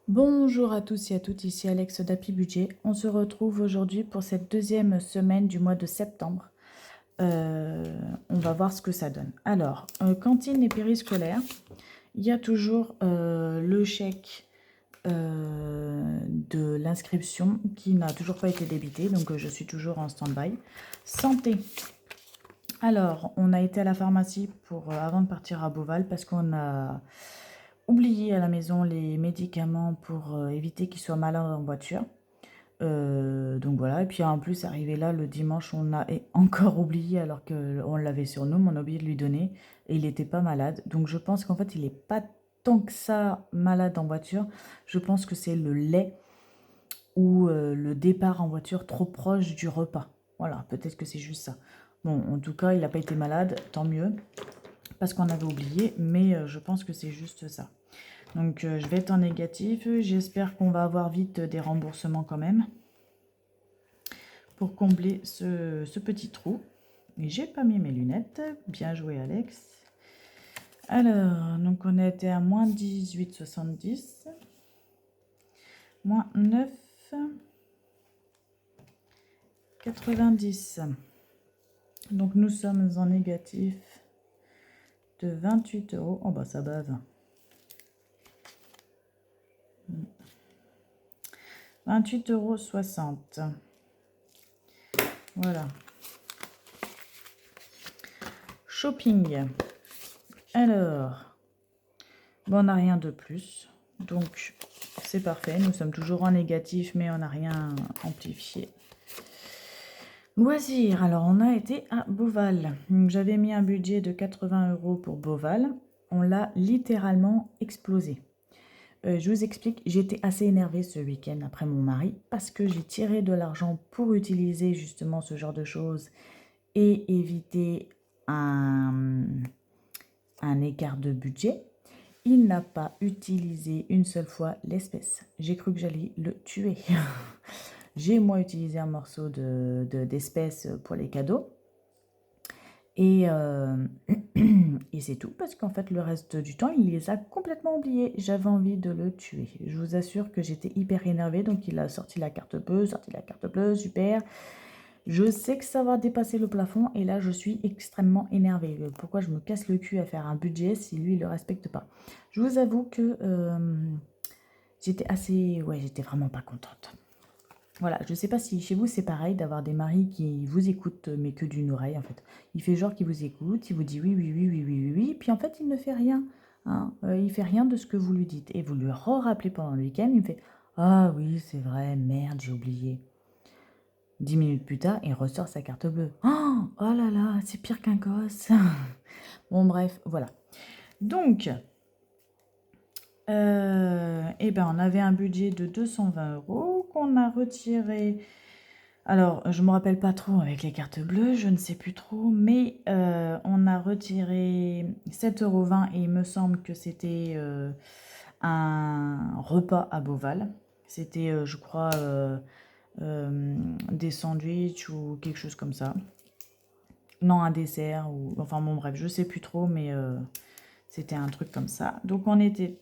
Bonjour à tous et à toutes, ici Alex d'Happy Budget. On se retrouve aujourd'hui pour cette deuxième semaine du mois de septembre. On va voir ce que ça donne. Alors, cantine et périscolaire, il y a toujours le chèque de l'inscription qui n'a toujours pas été débité, donc je suis toujours en stand-by. Santé. Alors, on a été à la pharmacie avant de partir à Beauval parce qu'on a oublié à la maison les médicaments pour éviter qu'ils soient malades en voiture. Donc voilà, et puis en plus, arrivé là, le dimanche, on a encore oublié alors qu'on l'avait sur nous, mais on a oublié de lui donner, et il n'était pas malade. Donc je pense qu'en fait, il n'est pas tant que ça malade en voiture. Je pense que c'est le lait ou le départ en voiture trop proche du repas. Voilà, peut-être que c'est juste ça. Bon, en tout cas, il n'a pas été malade, tant mieux, parce qu'on avait oublié, mais je pense que c'est juste ça. Donc je vais être en négatif, j'espère qu'on va avoir vite des remboursements quand même, pour combler ce petit trou. Et j'ai pas mis mes lunettes. Bien joué, Alex. Alors, donc on a été à moins 18,70. Moins 9,90. Donc nous sommes en négatif de 28 euros. Oh bah ça bave. 28,60 €. Voilà. Shopping. Alors, bon, on n'a rien de plus. Donc, c'est parfait. Nous sommes toujours en négatif, mais on n'a rien amplifié. Loisirs. Alors, on a été à Beauval. Donc, j'avais mis un budget de 80 € pour Beauval. On l'a littéralement explosé. Je vous explique, j'étais assez énervée ce week-end après mon mari parce que j'ai tiré de l'argent pour utiliser justement ce genre de choses et éviter un écart de budget. Il n'a pas utilisé une seule fois l'espèce. J'ai cru que j'allais le tuer. J'ai moi utilisé un morceau d'espèce pour les cadeaux. Et, et c'est tout, parce qu'en fait, le reste du temps, il les a complètement oubliés. J'avais envie de le tuer. Je vous assure que j'étais hyper énervée, donc il a sorti la carte bleue, super. Je sais que ça va dépasser le plafond, et là, je suis extrêmement énervée. Pourquoi je me casse le cul à faire un budget si lui, il ne le respecte pas? Je vous avoue que j'étais assez... Ouais, j'étais vraiment pas contente. Voilà, je ne sais pas si chez vous c'est pareil d'avoir des maris qui vous écoutent mais que d'une oreille en fait. Il fait genre qu'il vous écoute, il vous dit oui, oui, oui, oui, oui, oui, oui, puis en fait il ne fait rien. Hein. Il fait rien de ce que vous lui dites. Et vous lui rappelez pendant le week-end, il me fait ah oui, c'est vrai, merde, j'ai oublié. 10 minutes plus tard, il ressort sa carte bleue. Oh là là, c'est pire qu'un gosse. Bon bref, voilà. Donc, eh ben, on avait un budget de 220 € qu'on a retiré. Alors, je ne me rappelle pas trop avec les cartes bleues, je ne sais plus trop, mais on a retiré 7,20 € et il me semble que c'était un repas à Beauval. C'était, je crois, des sandwichs ou quelque chose comme ça. Non, un dessert, ou enfin bon, bref, je ne sais plus trop, mais c'était un truc comme ça. Donc, on était,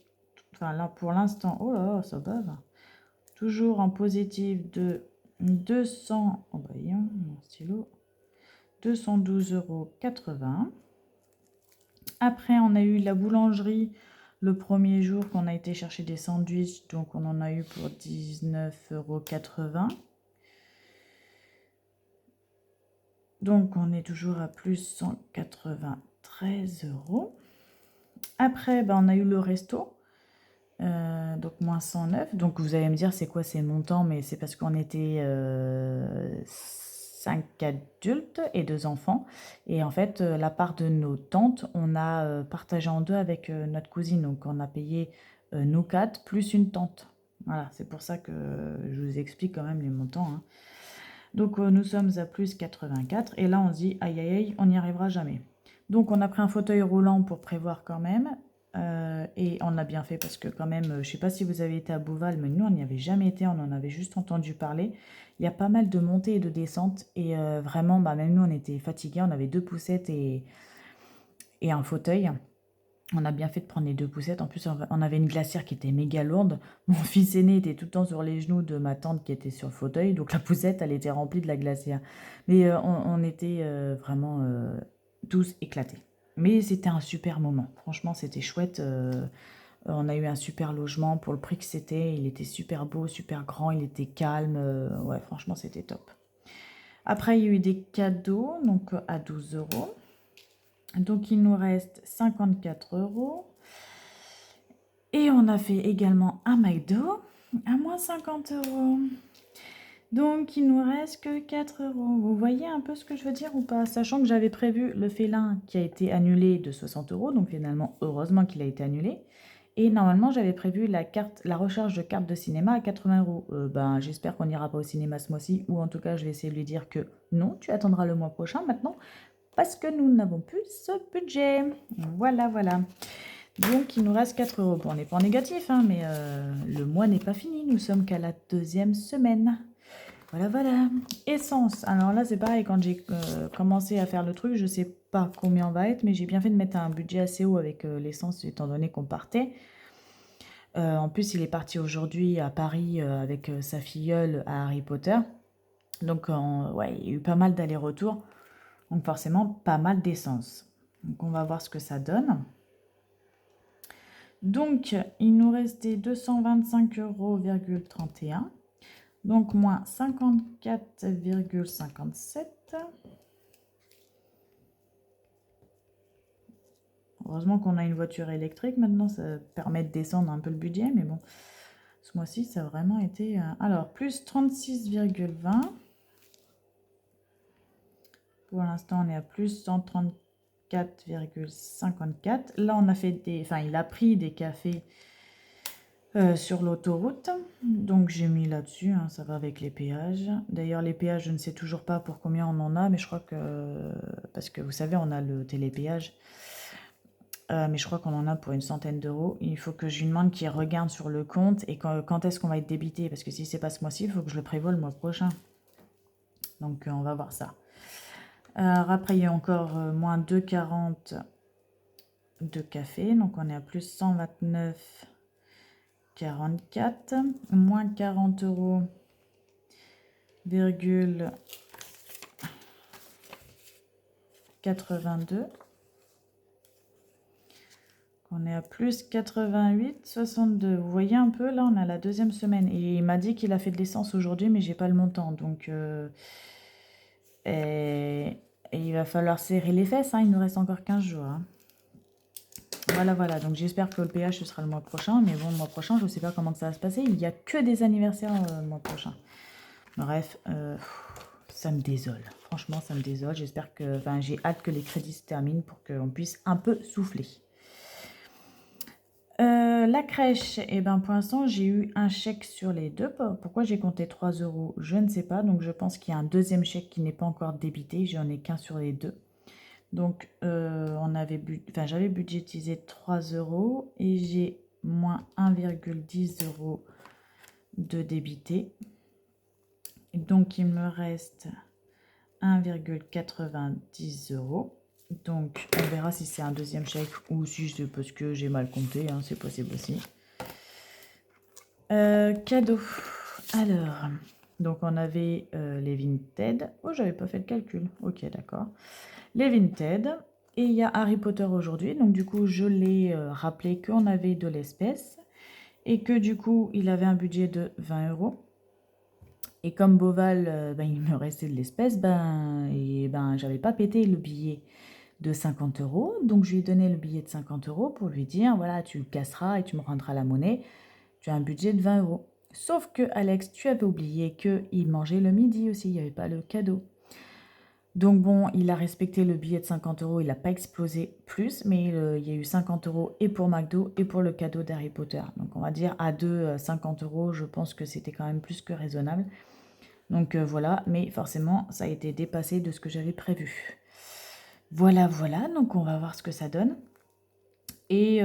enfin là, pour l'instant, oh là là, ça bave. Toujours en positif de 200, oh bah, mon stylo, 212,80 €. Après, on a eu la boulangerie le premier jour qu'on a été chercher des sandwichs, donc on en a eu pour 19,80 €. Donc on est toujours à plus 193 €. Après, on a eu le resto. Donc moins 109. Donc vous allez me dire c'est quoi ces montants, mais c'est parce qu'on était 5 adultes et 2 enfants. Et en fait, la part de nos tantes, on a partagé en deux avec notre cousine. Donc on a payé nous quatre plus une tante. Voilà, c'est pour ça que je vous explique quand même les montants. Hein. Donc nous sommes à plus 84. Et là on se dit aïe aïe aïe, on n'y arrivera jamais. Donc on a pris un fauteuil roulant pour prévoir quand même. Et on a bien fait parce que quand même, je ne sais pas si vous avez été à Beauval, mais nous, on n'y avait jamais été, on en avait juste entendu parler. Il y a pas mal de montées et de descentes. Et vraiment, même nous, on était fatigués, on avait deux poussettes et un fauteuil. On a bien fait de prendre les 2 poussettes. En plus, on avait une glacière qui était méga lourde. Mon fils aîné était tout le temps sur les genoux de ma tante qui était sur le fauteuil. Donc la poussette, elle était remplie de la glacière. Mais on était vraiment tous éclatés. Mais c'était un super moment. Franchement, c'était chouette. On a eu un super logement pour le prix que c'était. Il était super beau, super grand. Il était calme. Ouais, franchement, c'était top. Après, il y a eu des cadeaux, donc à 12 euros. Donc, il nous reste 54 euros. Et on a fait également un McDo à moins 50 euros. Donc, il nous reste que 4 euros. Vous voyez un peu ce que je veux dire ou pas? Sachant que j'avais prévu le félin qui a été annulé de 60 euros. Donc, finalement, heureusement qu'il a été annulé. Et normalement, j'avais prévu la recharge de carte de cinéma à 80 euros. J'espère qu'on n'ira pas au cinéma ce mois-ci. Ou en tout cas, je vais essayer de lui dire que non, tu attendras le mois prochain maintenant. Parce que nous n'avons plus ce budget. Voilà, voilà. Donc, il nous reste 4 euros. Bon, on n'est pas en négatif, hein, mais le mois n'est pas fini. Nous sommes qu'à la 2e semaine. Voilà, voilà. Essence. Alors là, c'est pareil. Quand j'ai commencé à faire le truc, je ne sais pas combien on va être, mais j'ai bien fait de mettre un budget assez haut avec l'essence, étant donné qu'on partait. En plus, il est parti aujourd'hui à Paris avec sa filleule à Harry Potter. Donc, ouais, il y a eu pas mal d'allers-retours. Donc, forcément, pas mal d'essence. Donc, on va voir ce que ça donne. Donc, il nous restait 225,31 €. Donc, moins 54,57 €. Heureusement qu'on a une voiture électrique maintenant, ça permet de descendre un peu le budget, mais bon, ce mois-ci, ça a vraiment été... Alors, plus 36,20 €. Pour l'instant, on est à plus 134,54 €. Là, on a fait des... Enfin, il a pris des cafés sur l'autoroute. Donc, j'ai mis là-dessus, hein, ça va avec les péages. D'ailleurs, les péages, je ne sais toujours pas pour combien on en a, mais je crois que... Parce que vous savez, on a le télépéage. Mais je crois qu'on en a pour une centaine d'euros. Il faut que je lui demande qu'il regarde sur le compte et quand est-ce qu'on va être débité. Parce que si c'est pas ce mois-ci, il faut que je le prévoie le mois prochain. Donc, on va voir ça. Après, il y a encore moins 2,40 de café. Donc, on est à plus 129,44. Moins 40 euros, 82. On est à plus 88,62. Vous voyez un peu, là, on a la 2e semaine. Et il m'a dit qu'il a fait de l'essence aujourd'hui, mais j'ai pas le montant. Donc, et il va falloir serrer les fesses, hein. Il nous reste encore 15 jours. Hein. Voilà, voilà. Donc, j'espère que le péage, ce sera le mois prochain. Mais bon, le mois prochain, je ne sais pas comment ça va se passer. Il n'y a que des anniversaires le mois prochain. Bref, ça me désole. Franchement, ça me désole. J'espère que... Enfin, j'ai hâte que les crédits se terminent pour qu'on puisse un peu souffler. La crèche, eh ben, pour l'instant, j'ai eu un chèque sur les deux. Pourquoi j'ai compté 3 euros, je ne sais pas. Donc, je pense qu'il y a un deuxième chèque qui n'est pas encore débité. J'en ai qu'un sur les deux. Donc, j'avais budgétisé 3 euros et j'ai moins 1,10 € de débité. Donc, il me reste 1,90 €. Donc, on verra si c'est un deuxième chèque ou si c'est parce que j'ai mal compté. Hein, c'est possible aussi. Cadeau. Alors, donc on avait les Vinted. Oh, j'avais pas fait le calcul. Ok, d'accord. Les Vinted. Et il y a Harry Potter aujourd'hui. Donc, du coup, je l'ai rappelé qu'on avait de l'espèce. Et que du coup, il avait un budget de 20 €. Et comme Boval, il me restait de l'espèce, j'avais pas pété le billet de 50 €. Donc, je lui ai donné le billet de 50 € pour lui dire, voilà, tu le casseras et tu me rendras la monnaie. Tu as un budget de 20 €. Sauf que, Alex, tu avais oublié qu'il mangeait le midi aussi, il n'y avait pas le cadeau. Donc bon, il a respecté le billet de 50 €, il n'a pas explosé plus, mais il y a eu 50 € et pour McDo et pour le cadeau d'Harry Potter. Donc on va dire à deux, 50 €, je pense que c'était quand même plus que raisonnable. Donc voilà, mais forcément, ça a été dépassé de ce que j'avais prévu. Voilà, voilà, donc on va voir ce que ça donne. Et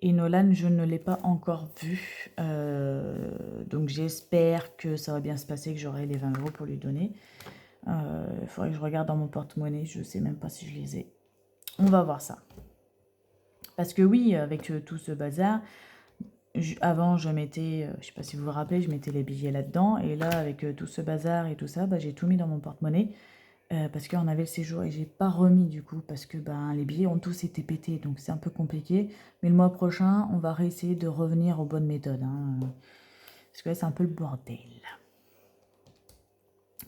Nolan, je ne l'ai pas encore vu. Donc j'espère que ça va bien se passer, que j'aurai les 20 € pour lui donner. Il faudrait que je regarde dans mon porte-monnaie. Je ne sais même pas si je les ai. On va voir ça. Parce que oui, avec tout ce bazar, avant je mettais, je sais pas si vous vous rappelez, je mettais les billets là-dedans. Et là, avec tout ce bazar et tout ça, bah, j'ai tout mis dans mon porte-monnaie. Parce qu'on avait le séjour et j'ai pas remis du coup. Parce que ben, les billets ont tous été pétés. Donc c'est un peu compliqué. Mais le mois prochain, on va réessayer de revenir aux bonnes méthodes. Hein, parce que là, c'est un peu le bordel.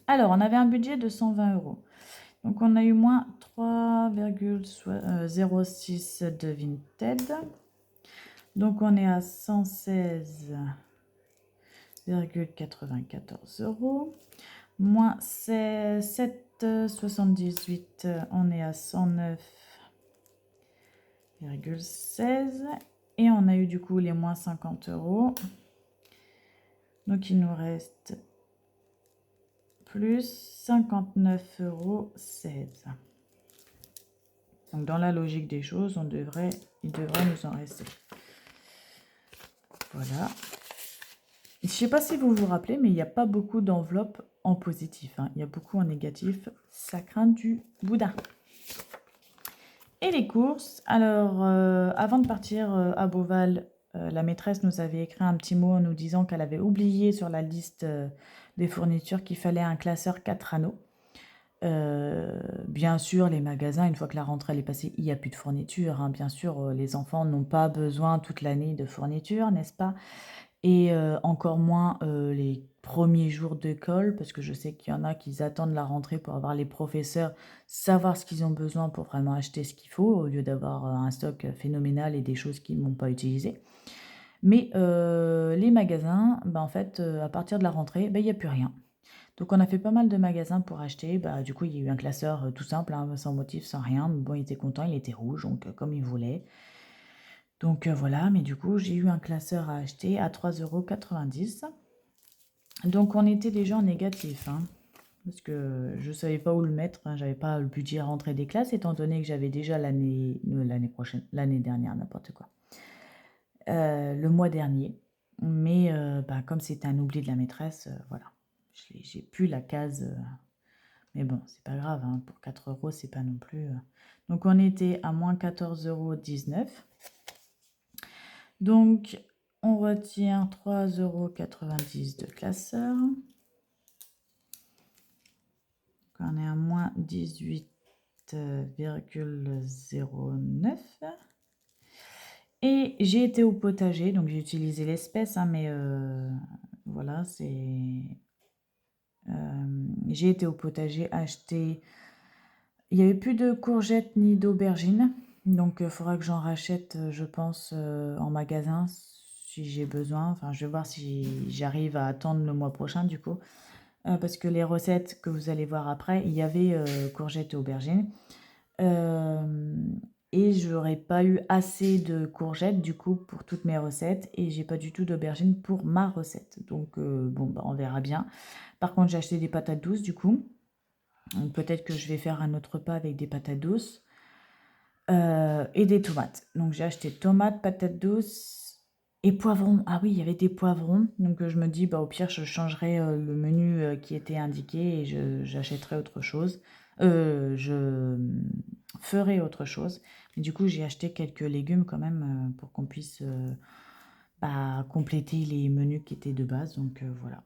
Alors, on avait un budget de 120 euros. Donc, on a eu moins 3,06 de Vinted. Donc, on est à 116,94 euros. Moins 7,78, on est à 109,16. Et on a eu du coup les moins 50 euros. Donc, il nous reste plus 59,16 euros. Donc, dans la logique des choses, il devrait nous en rester. Voilà. Je ne sais pas si vous vous rappelez, mais il n'y a pas beaucoup d'enveloppes en positif. Hein. Il y a beaucoup en négatif. Ça craint du boudin. Et les courses. Alors, avant de partir à Beauval, la maîtresse nous avait écrit un petit mot en nous disant qu'elle avait oublié sur la liste des fournitures qu'il fallait un classeur 4 anneaux. Bien sûr, les magasins, une fois que la rentrée est passée, il n'y a plus de fournitures. Hein. Bien sûr, les enfants n'ont pas besoin toute l'année de fournitures, n'est-ce pas? Et encore moins les premiers jours d'école, parce que je sais qu'il y en a qui attendent la rentrée pour avoir les professeurs, savoir ce qu'ils ont besoin pour vraiment acheter ce qu'il faut, au lieu d'avoir un stock phénoménal et des choses qu'ils n'ont pas utilisées. Mais les magasins, bah, en fait, à partir de la rentrée, bah, il n'y a plus rien. Donc on a fait pas mal de magasins pour acheter. Bah, du coup, il y a eu un classeur tout simple, hein, sans motif, sans rien. Mais bon, il était content, il était rouge, donc comme il voulait. Donc voilà, mais du coup, j'ai eu un classeur à acheter à 3,90 €. Donc on était déjà en négatif, hein, parce que je ne savais pas où le mettre. Hein, j'avais pas le budget à rentrer des classes, étant donné que j'avais déjà l'année prochaine, l'année dernière, n'importe quoi. Le mois dernier. Mais bah, comme c'était un oubli de la maîtresse, voilà. J'ai plus la case. Mais bon, c'est pas grave, hein, pour 4 euros, c'est pas non plus. Donc on était à moins 14,19 €. Donc on retient 3,90 € de classeur. On est à moins 18,09. Et j'ai été au potager, donc j'ai utilisé l'espèce, hein, mais voilà, c'est. J'ai été au potager acheter. Il n'y avait plus de courgettes ni d'aubergines, donc il faudra que j'en rachète, je pense, en magasin si j'ai besoin. Enfin, je vais voir si j'arrive à attendre le mois prochain, du coup. Parce que les recettes que vous allez voir après, il y avait courgettes et aubergines. Et je n'aurais pas eu assez de courgettes, du coup, pour toutes mes recettes. Et j'ai pas du tout d'aubergines pour ma recette. Donc, bon, bah, on verra bien. Par contre, j'ai acheté des patates douces, du coup. Donc, peut-être que je vais faire un autre repas avec des patates douces. Et des tomates. Donc, j'ai acheté tomates, patates douces et poivrons. Ah oui, il y avait des poivrons. Donc, je me dis, bah, au pire, je changerai le menu qui était indiqué et j'achèterai autre chose. Je ferai autre chose. Mais du coup, j'ai acheté quelques légumes quand même pour qu'on puisse bah, compléter les menus qui étaient de base. Donc, voilà.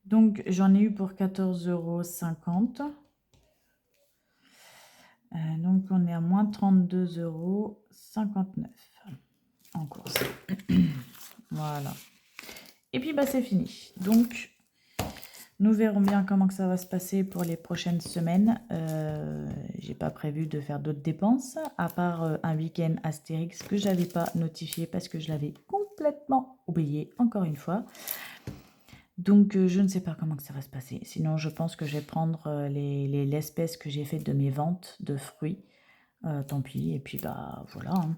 Donc, j'en ai eu pour 14,50 €. Donc, on est à moins 32,59 € en course. Voilà. Et puis, bah, c'est fini. Donc, nous verrons bien comment que ça va se passer pour les prochaines semaines. J'ai pas prévu de faire d'autres dépenses, à part un week-end Astérix que j'avais pas notifié parce que je l'avais complètement oublié, encore une fois. Donc, je ne sais pas comment que ça va se passer. Sinon, je pense que je vais prendre l'espèce que j'ai faite de mes ventes de fruits. Tant pis. Et puis, bah, voilà. Hein.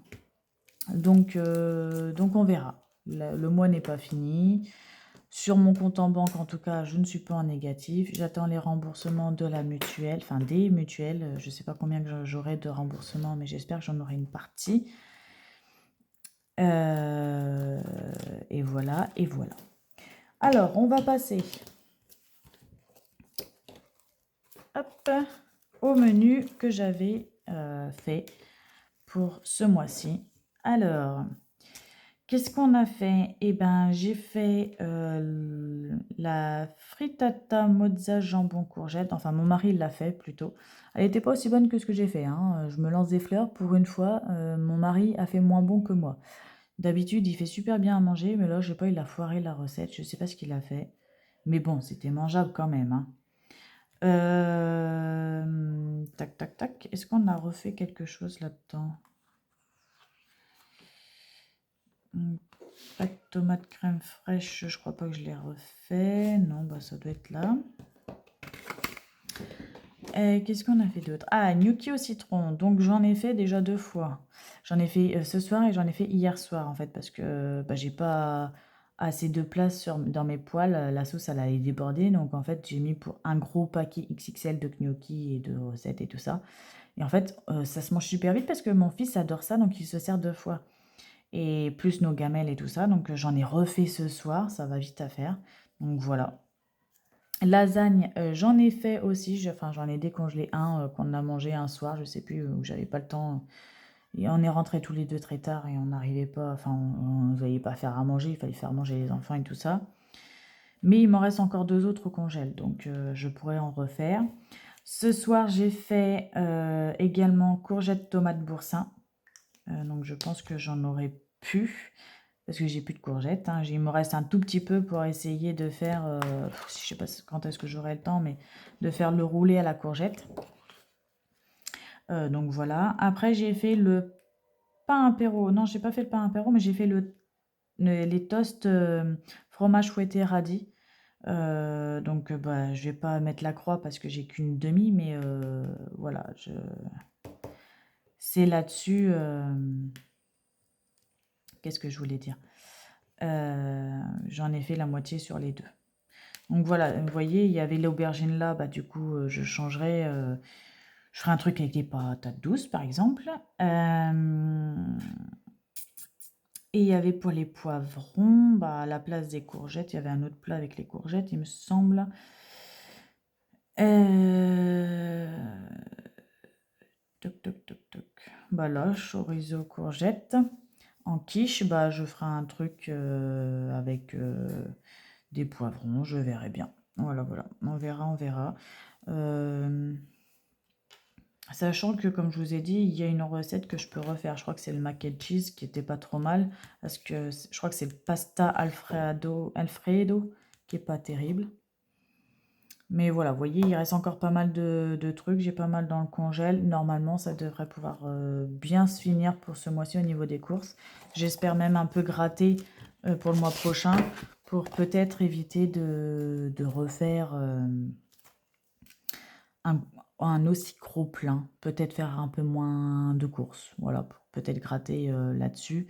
Donc, on verra. Le mois n'est pas fini. Sur mon compte en banque, en tout cas, je ne suis pas en négatif. J'attends les remboursements de la mutuelle, enfin des mutuelles. Je ne sais pas combien que j'aurai de remboursements, mais j'espère que j'en aurai une partie. Et voilà, et voilà. Alors, on va passer hop, au menu que j'avais fait pour ce mois-ci. Alors, qu'est-ce qu'on a fait? Eh ben, j'ai fait la frittata mozza jambon courgette. Enfin, mon mari l'a fait plutôt. Elle n'était pas aussi bonne que ce que j'ai fait, hein. Je me lance des fleurs. Pour une fois, mon mari a fait moins bon que moi. D'habitude, il fait super bien à manger, mais là, je sais pas, il a foiré la recette. Je sais pas ce qu'il a fait. Mais bon, c'était mangeable quand même, hein. Tac, tac, tac. Est-ce qu'on a refait quelque chose là-dedans? Pâte tomate crème fraîche, je crois pas que je l'ai refait. Non, bah ça doit être là. Qu'est-ce qu'on a fait d'autre? Ah, gnocchi au citron. Donc j'en ai fait déjà 2 fois. J'en ai fait ce soir et j'en ai fait hier soir en fait parce que bah, j'ai pas assez de place dans mes poêles. La sauce elle allait déborder donc en fait j'ai mis pour un gros paquet XXL de gnocchi et de recettes et tout ça. Et en fait ça se mange super vite parce que mon fils adore ça donc il se sert 2 fois. Et plus nos gamelles et tout ça. Donc j'en ai refait ce soir, ça va vite à faire. Donc voilà. Lasagne, j'en ai fait aussi, enfin j'en ai décongelé un qu'on a mangé un soir, je sais plus, où j'avais pas le temps. Et on est rentrés tous les deux très tard et on n'arrivait pas, enfin on ne voyait pas faire à manger, il fallait faire manger les enfants et tout ça. Mais il m'en reste encore 2 autres au congèle, donc je pourrais en refaire. Ce soir, j'ai fait également courgettes tomates boursin. Donc je pense que j'en aurais pu, parce que j'ai plus de courgettes, hein. Il me reste un tout petit peu pour essayer de faire, je sais pas quand est-ce que j'aurai le temps, mais de faire le roulé à la courgette. Donc voilà. Après j'ai fait le pain apéro. Non, j'ai pas fait le pain apéro, mais j'ai fait les toasts fromage fouetté radis. Donc bah, je vais pas mettre la croix parce que j'ai qu'une demi, mais voilà, c'est là-dessus. Qu'est-ce que je voulais dire? J'en ai fait la moitié sur les deux. Donc voilà, vous voyez, il y avait l'aubergine là, bah du coup, je changerai, je ferai un truc avec des patates douces, par exemple. Et il y avait pour les poivrons, bah à la place des courgettes, il y avait un autre plat avec les courgettes, il me semble. Toc, toc, toc, toc. Bah là, chorizo, courgette. En quiche, bah je ferai un truc avec des poivrons, je verrai bien. Voilà, voilà, on verra, on verra. Sachant que, comme je vous ai dit, il y a une recette que je peux refaire. Je crois que c'est le mac and cheese qui était pas trop mal. Parce que je crois que c'est le pasta Alfredo qui est pas terrible. Mais voilà, vous voyez, il reste encore pas mal de trucs. J'ai pas mal dans le congèle. Normalement, ça devrait pouvoir bien se finir pour ce mois-ci au niveau des courses. J'espère même un peu gratter pour le mois prochain pour peut-être éviter de refaire un aussi gros plein. Peut-être faire un peu moins de courses. Voilà, pour peut-être gratter là-dessus.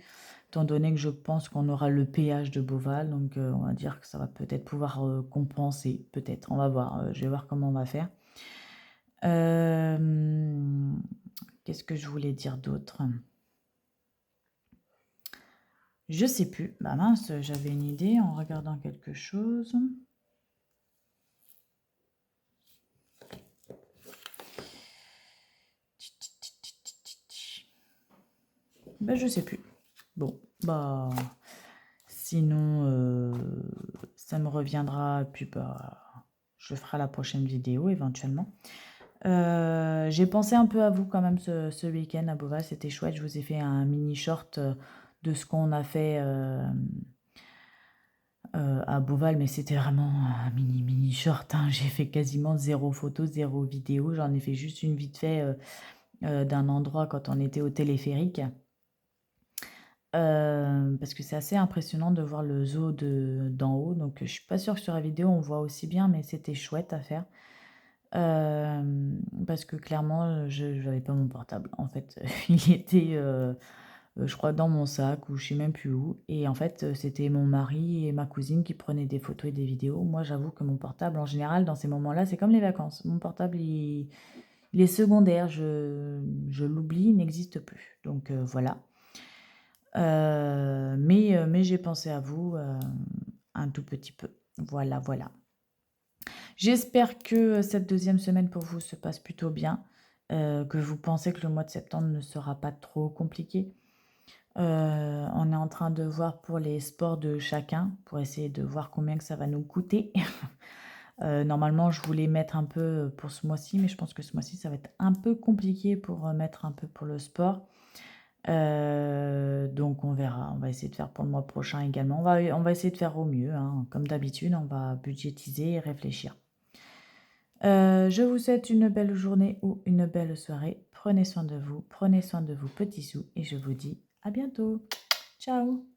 Étant donné que je pense qu'on aura le péage de Beauval, donc on va dire que ça va peut-être pouvoir compenser, peut-être, on va voir, je vais voir comment on va faire. Qu'est-ce que je voulais dire d'autre? Je sais plus, bah mince, j'avais une idée en regardant quelque chose. Bah je sais plus. Bon, bah... Sinon, ça me reviendra, puis bah, je ferai la prochaine vidéo éventuellement. J'ai pensé un peu à vous quand même ce week-end à Beauval, c'était chouette. Je vous ai fait un mini short de ce qu'on a fait à Beauval, mais c'était vraiment un mini short, hein. J'ai fait quasiment 0 photo, 0 vidéo. J'en ai fait juste une vite fait d'un endroit quand on était au téléphérique. Parce que c'est assez impressionnant de voir le zoo d'en haut. Donc, je suis pas sûre que sur la vidéo on voit aussi bien, mais c'était chouette à faire. Parce que clairement, je n'avais pas mon portable. En fait, il était, je crois, dans mon sac ou je sais même plus où. Et en fait, c'était mon mari et ma cousine qui prenaient des photos et des vidéos. Moi, j'avoue que mon portable, en général, dans ces moments-là, c'est comme les vacances. Mon portable, il est secondaire. Je l'oublie, il n'existe plus. Donc voilà. Mais j'ai pensé à vous un tout petit peu. Voilà, voilà. J'espère que cette deuxième semaine pour vous se passe plutôt bien. que vous pensez que le mois de septembre ne sera pas trop compliqué. On est en train de voir pour les sports de chacun, pour essayer de voir combien que ça va nous coûter. Normalement, je voulais mettre un peu pour ce mois-ci, mais je pense que ce mois-ci, ça va être un peu compliqué pour mettre un peu pour le sport. Donc on verra, on va essayer de faire pour le mois prochain également. On va essayer de faire au mieux, hein. Comme d'habitude, on va budgétiser et réfléchir. Je vous souhaite une belle journée ou une belle soirée. Prenez soin de vous, prenez soin de vos petits sous et je vous dis à bientôt. Ciao!